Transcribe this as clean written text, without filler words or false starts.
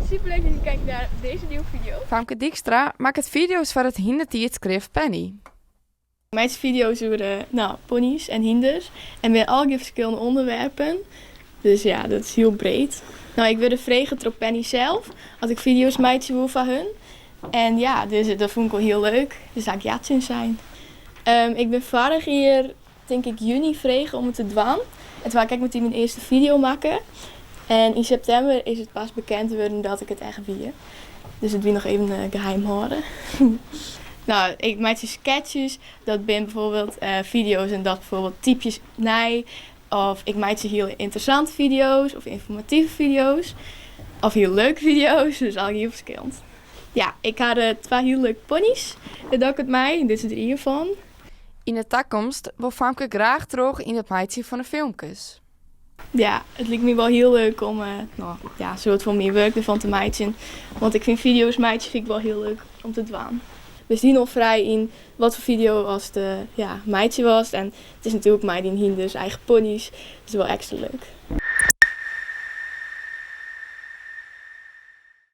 superleuk dat je kijkt naar deze nieuwe video. Famke Dijkstra maakt video's voor het hindertijdschrift Penny. Mijn video's over ponies en hinders. En met al die verschillende onderwerpen. Dus ja, dat is heel breed. Nou, ik wilde vragen door Penny zelf. Als ik video's maakte wil van hun. En ja, dus dat vond ik wel heel leuk. Dus zou ik ja in zijn. Ik ben vorig jaar, denk ik, juni vregen om het te doen. En toen ik met die mijn eerste video maken. En in september is het pas bekend geworden dat ik het echt wie. Dus het wie nog even geheim houden. Nou, ik maak sketches. Dat ben bijvoorbeeld video's en dat bijvoorbeeld typjes nee. Of ik maak heel interessante video's of informatieve video's. Of heel leuke video's. Dus al heel verschillend. Ja, ik had 2 heel leuke ponies. Dat doe ik het mij. Dit is er 3 van. In de toekomst wil Famke graag terug in het maken van de filmpjes. Ja, het lijkt me wel heel leuk om een soort van meer werk ervan te maken. Want ik vind video's maken vind ik wel heel leuk om te doen. We zien nog vrij in wat voor video als de meidje was. En het is natuurlijk mij die hinders, eigen ponies. Dat is wel extra leuk.